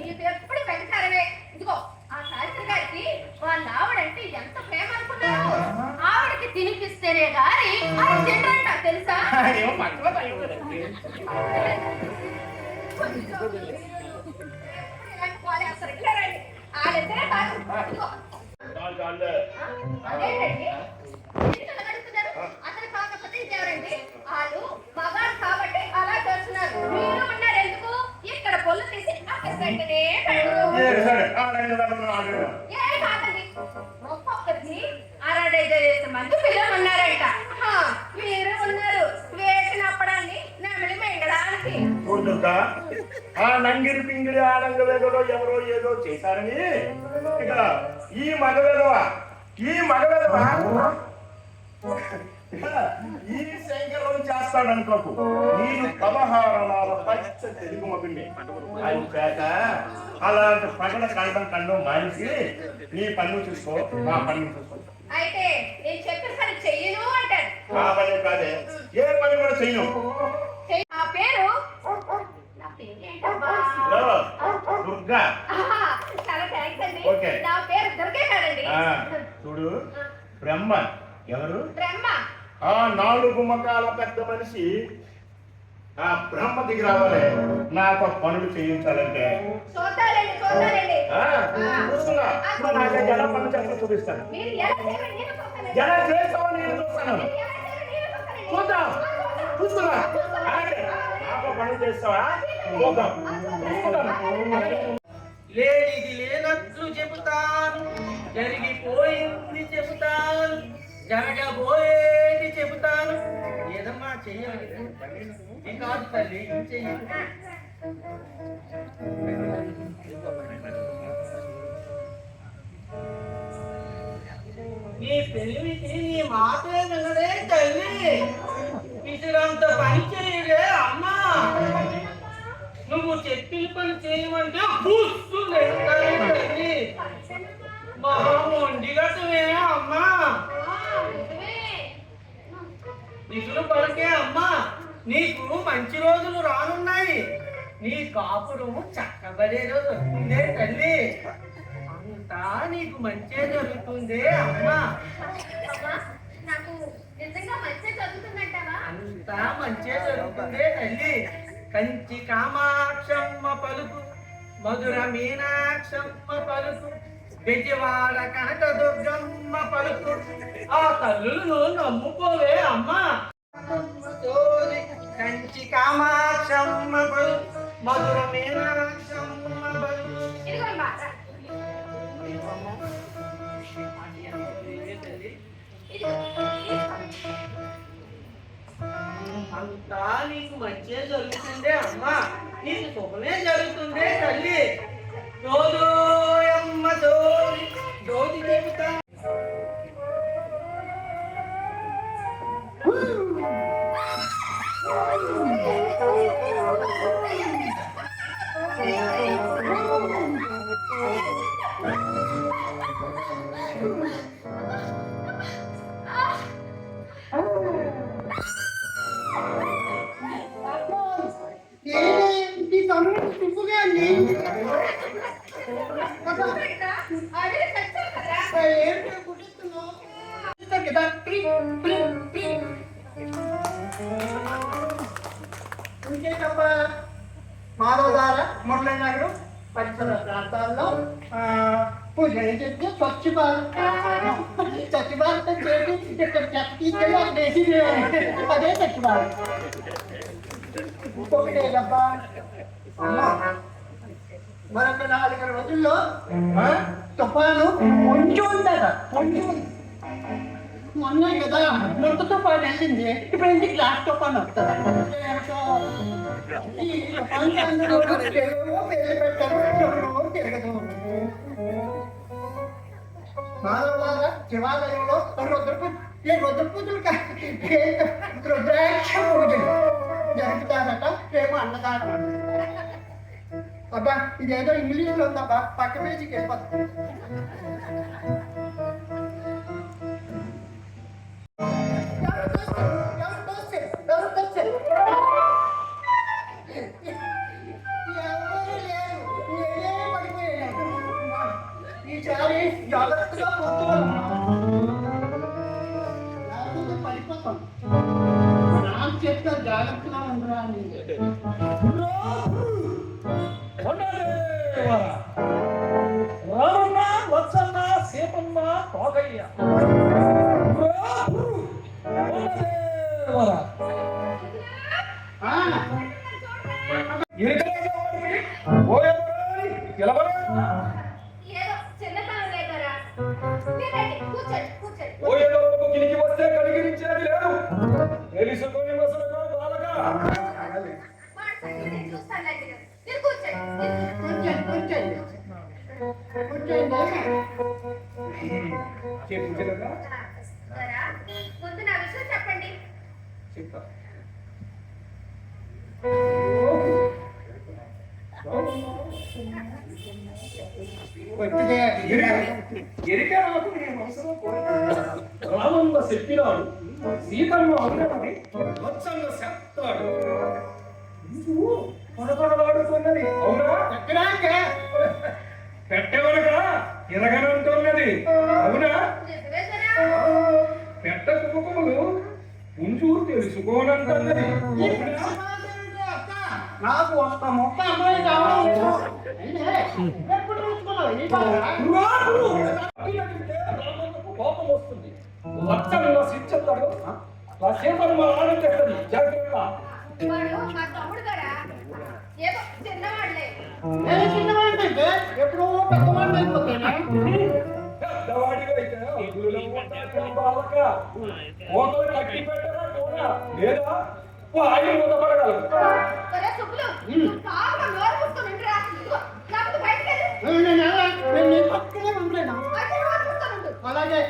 నీకు ఎప్పుడు వెంటారమే. ఇదిగో ఆ శాస్త్రి గారికి వాళ్ళ ఆవిడంటే ఎంత ప్రేమ అనుకున్నాను. ఆవిడకి తినిపిస్తేనే గాని ఆయన తింటారంట తెలుసా? అతను కాకపోతే ఇదేవరండి వాళ్ళు మగాడు కాబట్టి అలా చేస్తున్నారు. మీరు ఉన్నారు ఎందుకు? ఇక్కడ పొల్లు తీసి కాదండి ఒక్కొక్కరికి 65 మంది పిల్లలు ఉన్నారంట. మీరు ఉన్నారు వేసిన అప్పడాన్ని నెమలి మింగడానికి. ఆ నంగిరి పింగిడి ఆడంగ వేదలో ఎవరో ఏదో చేశారని ఇక ఈ మగవేదవ ఈ శంకరం చేస్తాడు అనుకోకు. నేను పదహారణాల పచ్చ తెలుగు మగుండి అది చేత అలాంటి పగల కండం మానేసి నీ పన్ను చూసుకో, నా పన్ను చూసుకో. అయితే నేను చెప్పిన పని చెయ్యను అంటారు. ఆ పని కాదే, ఏ పని కూడా చెయ్యను. నా పేరు దుర్గా. చాలా థ్యాంక్స్ అండి. ఓకే, నా పేరు దుర్గే కాదండి. చూడు, బ్రహ్మ ఎవరు? బ్రహ్మ. ఆ 4 ముఖాల పెద్ద మనిషి ఆ బ్రహ్మ దిగి రావాలి నాతో పనులు చేయించాలంటే. జన పనులు చెప్పి చూపిస్తాను. జన చేస్తావు నేను చూస్తాను. చూద్దాం, చూస్తున్నా నాతో పనులు చేస్తావా చూద్దాం. లేనిది లేనట్లు చెబుతాను, జరిగిపోయింది చెబుతాను, జరగబోయేది చెబుతాను. ఏదమ్మా చెయ్యాలి కాదు తల్లి, చెయ్యాలి. నీ పెళ్లికి నీ మాటే వినడే తల్లి, ఇసురంత పని చేయలే అమ్మా. నువ్వు చెప్పిన పని చేయమంటే కూర్చుంది తల్లి. మొండిగటమే అమ్మా, నిధులు పలికే అమ్మా. నీకు మంచి రోజులు రానున్నాయి. నీ కాపురం చక్కబడే రోజు వస్తుందే తల్లి. అంతా నీకు మంచే జరుగుతుందే అమ్మా. అంతా మంచే జరుగుతుందే తల్లి. కంచి కామాక్షమ్మ పలుకు, మధుర మీనాక్షమ్మ పలుకు, బెజవాడ కనక దుర్గమ్మ పలుకు. ఆ తల్లులను నమ్ముకోవే అమ్మా. కంచి కామాక్షమ్మ పలుకు, మధుర మీనాక్షమ్మ పలుకు. అంతా నీకు మంచిగా జరుగుతుందే అమ్మా, నీకు శుభమే జరుగుతుందే తల్లి. జోదోయమ్మ జోది జోది చెబుతా. మాధవధార మురళీనగరం పరిసర ప్రాంతాల్లో పూజలు చేస్తే స్వచ్ఛ భారత్ చేసి ఇక్కడ చెత్త అదే స్వచ్ఛ భారత్. ఇంకొకటేదబ్బా మరొక 4 రోజుల్లో తుఫాను పొంచి ఉందట. మొన్న కదా ముందు తుఫాను వెళ్ళింది, ఇప్పుడు ఇంటికి గ్లాస్ తుఫాను వస్తుంది. ఈ తుఫాను పెళ్లి పెట్టారు తిరగదు. మాధవవాడ శివాలయంలో రుద్ర పూజలు రుద్రాక్ష పూజలు జరుపుతారట. రేపు అన్నదానం. అబ్బా ఇదేదో ఇంగ్లీష్లో ఉందబ్బా, పక్క పేజీకి వెళ్ళిపోతుంది. ఎవరు లేరు, తెలుసుకొని మసలుకో బాలక. వాడి సంగతి నేను చూస్తానులేండి. మీరు కూర్చోండి. కూర్చోండి చెప్పు చిలక. సరే, ముందు నా విషయం చెప్పండి. చెప్తా. ఎరికే నాకు నీ మనసులో కోరిక. రామన్న చెప్పినాడు, సీతమ్మ అన్నది వచ్చంగ చెప్తాడు. నువ్వు కొనకొనలాడుతున్నది అవునా? పెట్టవనక ఎరగనంటున్నది అవునా? నిజమే సరే. పెట్ట కుటుంబములు ఉంచు తెలుసుకోనంటున్నది అవునా? నాకు ఒక్క మొక్క అమ్మాయి కావాలి. ఎప్పుడు చూసుకున్నావు ఈ బాధ? కోపం వస్తుంది. లక్షణంగా శిక్షిస్తాడు. ఆ సీతమ్మ ఆనందిస్తుంది. జాగ్రత్త. వాడు మా తమ్ముడు గారా ఏదో చిన్నవాడులే. నేను చిన్నవాడినంటే ఎప్పుడో పెద్దవాడిని అయిపోతానే. పెద్దవాడిగా అయితే అందులో ఉంటాడు బాలక. ఒకరు కట్టి పెట్టరా కూడా లేదా ఆయన మూతపడగలరు. సరే సుబ్బులు, నువ్వు కావుగా నోరు మూసుకొని ఉండురా. ఇదిగో, లేకపోతే బయటికి వెళ్ళు. నేను నీ పక్కనే ఉండలేను. అయితే నోరు మూసుకొని ఉండు. అలాగే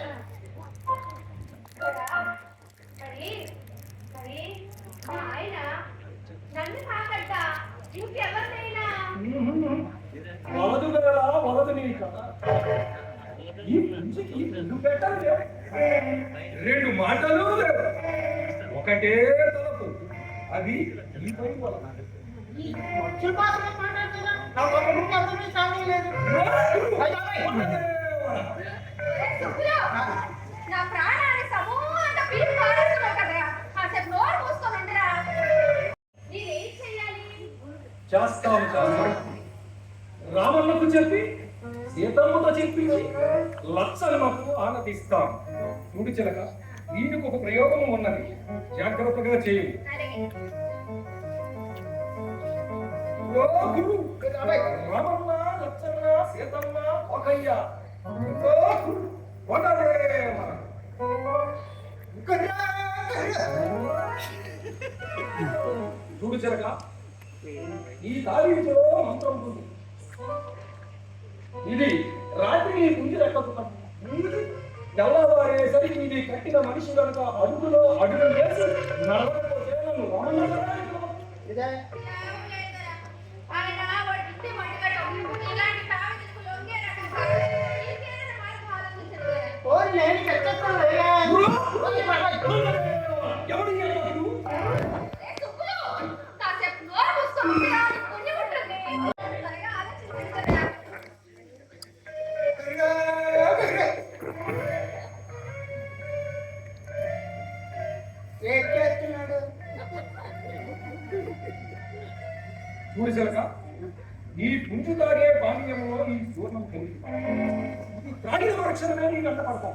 మరి మరి మా ఆయన నన్ను కాకట్ట ఇంకెవరినైనా వలదు వేళ వలదు నీ కదా. ఈ పుంజికి రెండు పెట్టలు లేవు, రెండు మాటలు లేవు, ఒకటే తలపు. అది ఈ పై వలన. ఈ పక్షుల భాషలో మాట్లాడుతున్నా. నాకు ఒక ముక్క అర్థమే సాగలేదు. సుబ్బులు, నా ప్రాణాన్ని సమూలంగా పీకి పారేస్తున్నావు కదరా. కాసేపు నోరు మూసుకొని ఉండురా. నేనేం చెయ్యాలి? చేస్తాం. రామన్నకు చెప్పి సీతమ్మతో చెప్పి లక్షణకు ఆనందిస్తాం. చూడు చిలక, దీనికి ఒక ప్రయోగం ఉన్నది, జాగ్రత్తగా చేయి. అలాగే. రామన్న లక్షణ సీతమ్మ ఒకయ్య. వనదేవ. చూడు చిలక, ఈ తారీఖులో మంత్రం ఉంది. ఇది రాత్రి పుంజి రెక్కతున్నది. తెల్లవారేసరికి ఇది కట్టిన మనిషి కనుక అడుగులో అడుగు వేసి నడవకపోతే నన్ను రమణించడానికి ఇదే ఆయన వాడి ఇంటి మట్టుగడం. ఇలాంటి ప్రావిధికు లొంగే రకం కాదు. ఇంకేదైనా మార్గం ఆలోచించరు కదా. ఓరి నేను చెప్తాను. ఎవడు చెప్పదు? ఏ సుబ్బులు, కాసేపు నోరు మూసుకొని ఉండురా. నీకు పుణ్యం ఉంటుంది. త్వరగా ఆలోచించరా. ఏం చేస్తున్నాడు? చూడు చిలక, ఈ పుంజు తాగే పానీయంలో ఈ చూర్ణం కలిగి ఇది తాగిన వరక్షణమే నీ గంట పడతాం.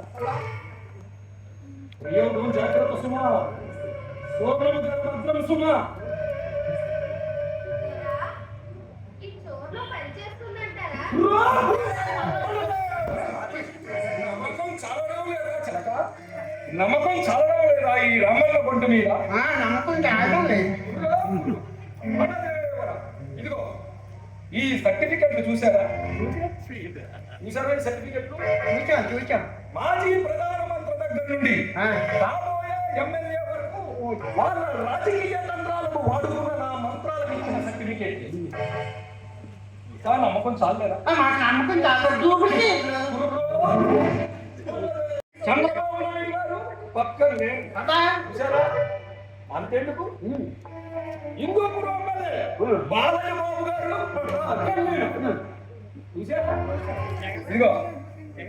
ప్రయోగం జాగ్రత్త సుమా, శోభ్రము భద్రం సుమా. ఈ చోర్లో పనిచేస్తుందంటారా? నమ్మకం చాలడం లేదా చిలక? నమ్మకం చాలడం లేదా ఈ రామన్న బొడ్డు మీద? నమ్మకం రావడం లేదు. ఇదిగో ఈ సర్టిఫికెట్లు చూసారా? చూసారా ఈ సర్టిఫికెట్లు? చూచాం. మాజీ ప్రధానమంత్రి దగ్గర నుండి రాబోయే ఎమ్మెల్యే వరకు వాళ్ళ రాజకీయ తంత్రాలకు వాడుకున్న నా మంత్రాలకు ఇచ్చిన సర్టిఫికెట్. ఇంకా నమ్మకం చాలేదా? మాకు నమ్మకం చాలు. చంద్రబాబు నాయుడు గారు పక్కన లేరు. చూసారా? అంతెందుకు హిందూపురం ఎమ్మెల్యే బాలయ్య బాబు గారు అక్కడ లేరు. చూసారా? ఇదిగో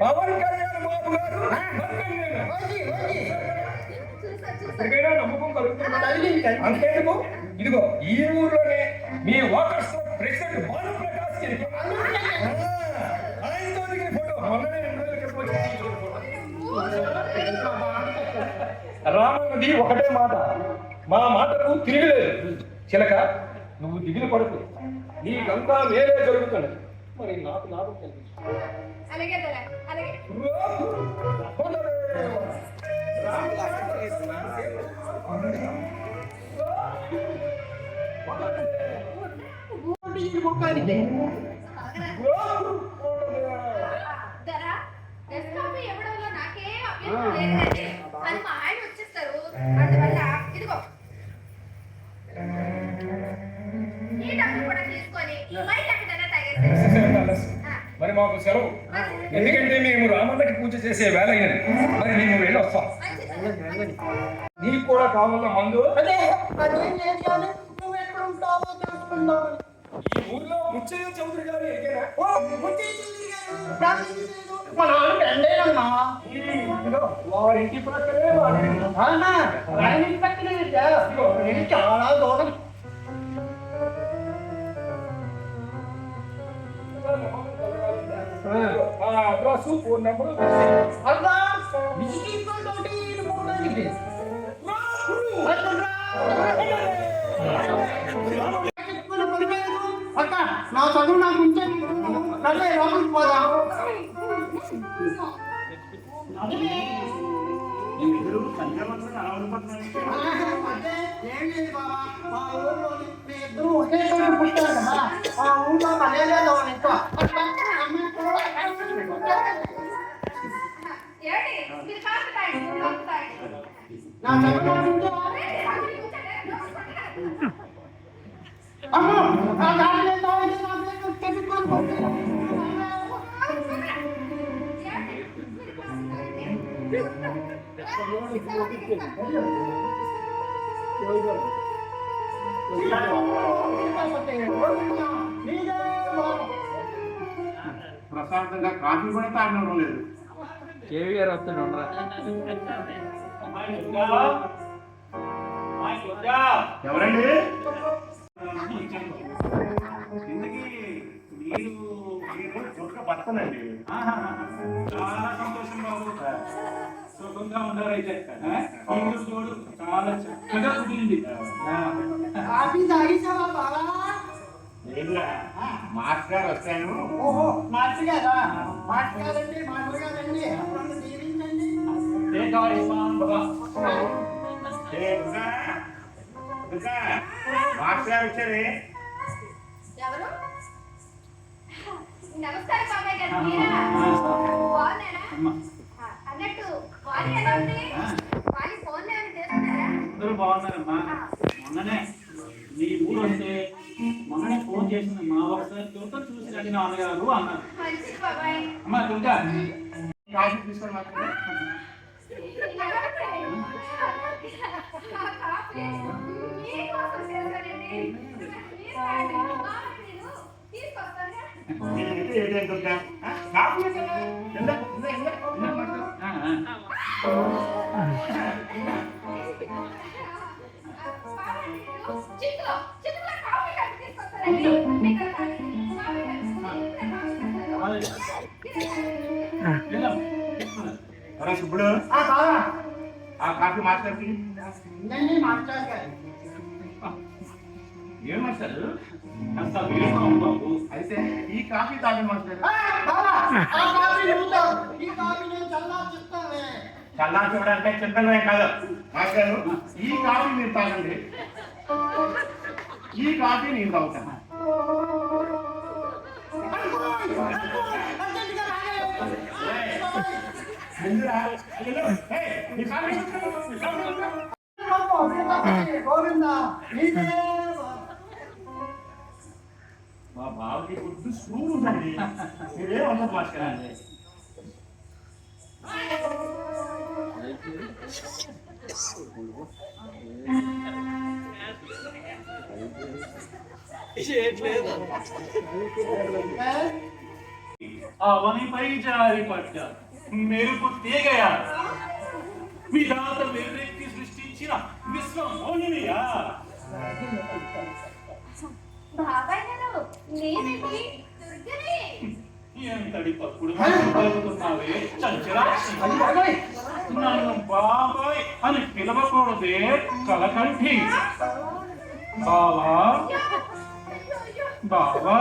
పవన్ కళ్యాణ్ బాబు గారు అక్కడ లేరు. ఇప్పటికైనా నమ్మకం కలుగుతుంది. అంతేందుకు ఇదిగో ఈ ఊర్లోనే మీ వాకర్స్ ప్రెసిడెంట్ భానుప్రకాష్ గారికి ఆయనతో దిగిన ఫోటో మొన్ననే 2 రోజుల క్రితం వచ్చి తీసిన ఫోటో. రామన్నది ఒకటే మాట, మా మాటకు తిరగలేదు. చిలక, నువ్వు దిగులు పడుతు, నీకంతా వేరే జరుగుతున్నది. మరి నాకు లాభం కలిగించు. అలాగే అలాగే. రామ పోయింది. ధరా, డెస్క్టాప్ ఇవ్వడంలో నాకేం అభ్యంతరం లేదండి. అది మా ఆయన వచ్చేస్తారు. అందువల్ల ఇదిగో ఈ డబ్బులు కూడా తీసుకొని బయట ఎక్కడైనా తాగేసేయండి. మరి మాకు సెలవు, ఎందుకంటే మేము రామన్నకి పూజ చేసే వేళ అయినది. మరి మేము వెళ్ళి వస్తాం. నీకు కూడా కావాల మందు? అదే అదేం లేదు కానీ నువ్వు ఎక్కడ ఉంటావో తెలుసుకుందామని. ఈ ఊర్లో ముచ్చయ్య చౌదరి గారు ఎక్కేనా? ఓ, ముచ్చయ్య చౌదరి గారు, ప్రార్థన చేయలేదు. మా నాన్న ఫ్రెండేనమ్మా. వారింటి ప్రక్కనే వారి ఆహా, ఆయన ఇంటి పక్కనే ఇద్దా. ఇది చాలా దూరం. అడ్రస్ ఫోన్ నెంబరు అబ్బా, విజిటింగ్ కార్డు ఒకటి ఇది పోవడానికి. అక్క, నా చదువు నాకు ఉంటే నన్ను లోపలికి పోదాం. అంటే ఏం లేదు బాబా, మా ఊళ్ళో మీ ఇద్దరు ఒకే చోట పుట్టారు కదా, మా ఊళ్ళో మలేరియా దోమ ఎక్కువ. ఏంటి? మీరు కాఫీ తాగండి, కాఫీ తాగండి. నా చదువు నాకు ఉంటే అమ్మో, ఆ గాలి తాగితే నా పేరు తెచ్చుకొని పోతుంది. ప్రశాంతంగా కాఫీ కూడా తాగడం లేదు. కేవీ గారు వస్తుండ్రా. ఎవరండి? బతకనండి. చాలా సంతోషం బాబు, సుఖంగా ఉన్నారైతే. ఇల్లు చూడు చాలా చక్కగా కుదిరింది. కాఫీ తాగిసావా బాగా? లేదురా, మాస్టర్ గారు వచ్చాను. ఓహో, మాస్టర్ గారా? మాస్టర్ గారండి, మాస్టర్ గారండి, అప్పుడు దీవించండి. మాస్టర్ గారు వచ్చారే. ఎవరు? నమస్కారం బాబాయ్ గారు, మీరా? బాగున్నారా? అన్నట్టు వాణి ఎలా ఉంది? వాణి ఫోన్ ఏమైనా చేస్తున్నారా? అందరూ బాగున్నారమ్మా. మొన్ననే నీ ఊరు వస్తే మొన్ననే ఫోన్ చేసింది మా ఒకసారి చూసి రండి నాన్నగారు అన్నారు. మంచిది బాబాయ్. అమ్మా దుర్గా, కాఫీ తీసుకొని మాత్రం సుబ్బుడు, ఆ కాఫీ మాస్టర్కి మాస్టర్ గారు ఏం మాస్టర్? అంత వేరుగా బాబు. అయితే ఈ కాఫీ తాగి మాస్టర్. చల్లా చూడాలంటే చింతనే కాదు మాస్టర్. ఈ కాఫీ మీరు తాగండి, ఈ కాఫీ నేను తాగుతాను. మా బావకి గుడ్డు స్కూల్ ఉందండి, మీరేమన్నా మాస్టర్ అండి. అవనిపై జారి పడ్డ మెరుపు తీగయా, విధాత వెర్రెక్కి సృష్టించిన విశ్వమౌనియా. బాబాయ్ గారు, నేనండి దుర్గని. ఎంతటి తప్పుడు పలుకుతున్నావే చంచలాక్షి. నన్ను బాబాయ్ అని పిలవకూడదే కలకంఠి. బావా బావా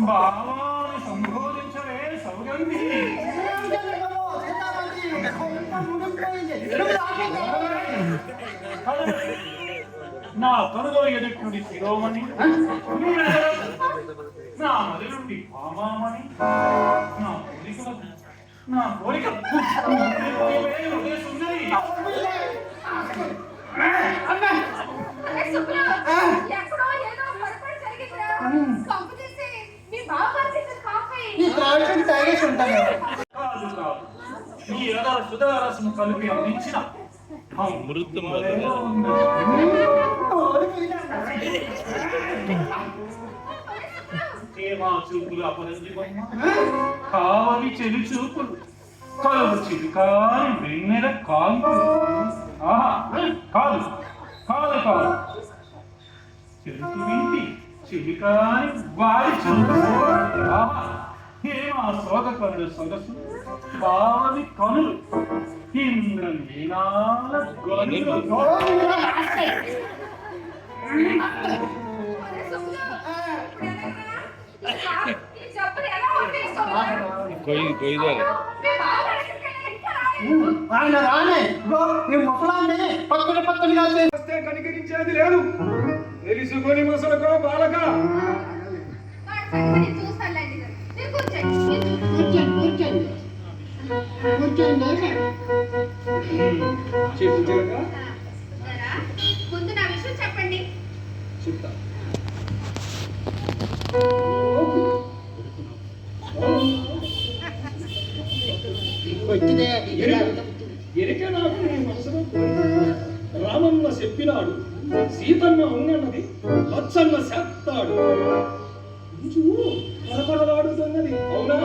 బావా అని సంబోధించవే సౌగంధి. నా కనుగొల ఎదుటి నుండి శిరోమణి, నా మది నుండి భామామణి, నా కోరిక సుందరి. అరే సుబ్బులు, ఎక్కడో ఏదో పొరపాటు జరిగిందిరా. కంపు తీసి మీ బావగారు తెచ్చిన కాఫీ. ఈ కాల్చుని తాగేసి ఉంటాను. కాదు కాదు, ఈ రథ సుధారసము కలిపి అందించిన అమృతం వలె ఉన్నది. ఏమా చూపులు అపరంజివమ్మ, కావలి చెలి చూపులు, కలువ చిలికాని వెన్నెల కాంతులు. ఆహా, కాదు కాదు కాదు, చెరుకు వింటి చిలికాని వారి చూపులు. ఆహా, ఏమా సోగకరుడు సొగసు, బావని కనులు, ఇంద్రనీనాల గనులు. అరే సుబ్బులు, ఇప్పుడు ఎలాగరా? ఈ జబ్బులు ఎలా ఉంటాయి సుబ్బులు? మీ బావగారు ఎక్కడికి వెళ్ళారు? ఇంకా రాలేదు. ఆయన రానే ఇగో నీ ముసలాన్ని పక్కన చేసి వస్తే కనికరించేది లేదు. తెలుసుకొని ముసలకో బాలక. వాడి సంగతి నేను చూస్తానులేండి. మీరు కూర్చోండి. కూర్చోండి చెప్పు జరగ జరా, ముందు నా విషయం చెప్పండి. చెప్తా. వచ్చిందే ఎరిక నాకు నీ మనసులో రామన్న చెప్పినాడు, సీతన్న ఉన్నది, లచ్చన్న చెప్తాడు. ఇంచు పరపరలాడుతున్నది, అవునా?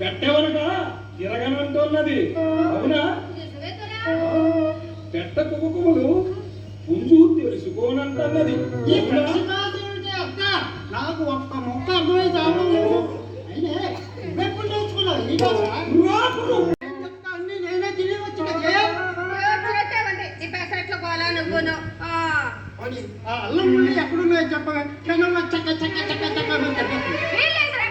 పెట్టవనగా తిరగనంటున్నది, అవునా? నిజమే దొరా. పెట్ట కుకుములు పుంజు తెలుసుకోనంటున్నది, ఈ అవునా? కృష్ణాదేవికి అక్క నాకు ఒక్క మొక్క అర్థమై చాలు. అయినే నువ్వెప్పుడు నేర్చుకున్నావు ఈ భాష? రాకులు. అన్ని నేనే తిని వచ్చి కదే. చూడేవండి ఈ పెసరట్లో గోలా నువ్వును. అది ఆ అల్లం ముళ్ళు ఎక్కడున్నాయో చెప్పగా క్షణంలో చక్క చక్క చక్క చక్క అని చెప్పేసి. వీళ్ళేంద్రా?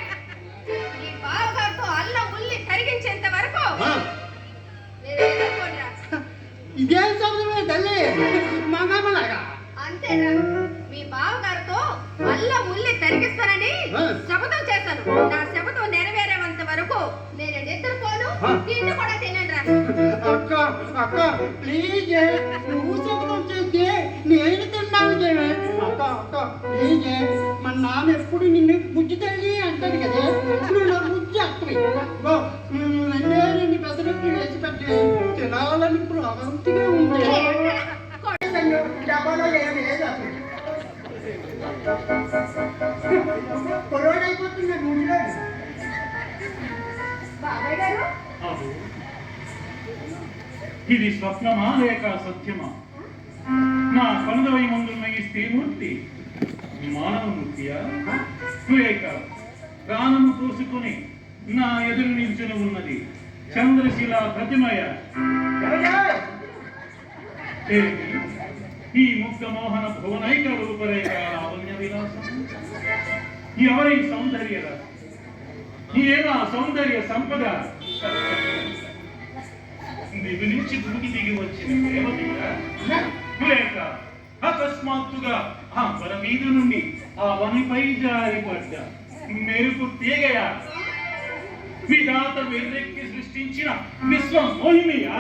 ఈ బావగారితో అల్లం ఉల్లి కరిగించేంత వరకు నేనేదనుకోండిరా. ఇదేం శబ్దమే తల్లి మగమలాగా. అంతేరా, మీ బావగారితో అల్లం ఉల్లి తరిగిస్తానని శపథం చేశాను. నా శపథం నెరవేరేంత వరకు నేను నిద్రపోను, తిండి కూడా తిననురా. అక్క అక్క ప్లీజ్ నువ్వు శబ్దం చేస్తే నేను తిన్నాను చేవే. అక్క అక్క ప్లీజ్ మన నాన్న ఎప్పుడు నిన్ను బుజ్జి తల్లి అంటాడు కదా, నువ్వు నా బుజ్జి అక్కవి. రెండే రెండు పెసరట్లు వేసి పెట్టి తినాలని ఇప్పుడు అవంతిగా ఉంది. డబ్బాలో ఏమి లేదు అసలు. కొరోనా అయిపోతుంది ముందులో. బాబాయ్ గారు, అవు, ఇది స్వప్నమా లేక సత్యమా? నా కనుదవై ముందున్న ఈ స్త్రీమూర్తి మానవమూర్తియా లేక ప్రాణము పూసుకుని నా ఎదురు నిల్చుని ఉన్నది చంద్రశిల ప్రతిమయ? ఏమి ఈ ముక్త మోహన భువనైక రూపరేఖ లావణ్య విలాసం? ఎవరి సౌందర్య రసం? ఏనా సౌందర్య సంపద? దిగు నుంచి భూమికి దిగి వచ్చిన దేవతగా లేక అకస్మాత్తుగా ఆ వన మీద నుండి ఆ వనిపై జారిపడ్డ మెరుపు తీగయా? విధాత వెర్రెక్కి సృష్టించిన విశ్వ మోహినియా?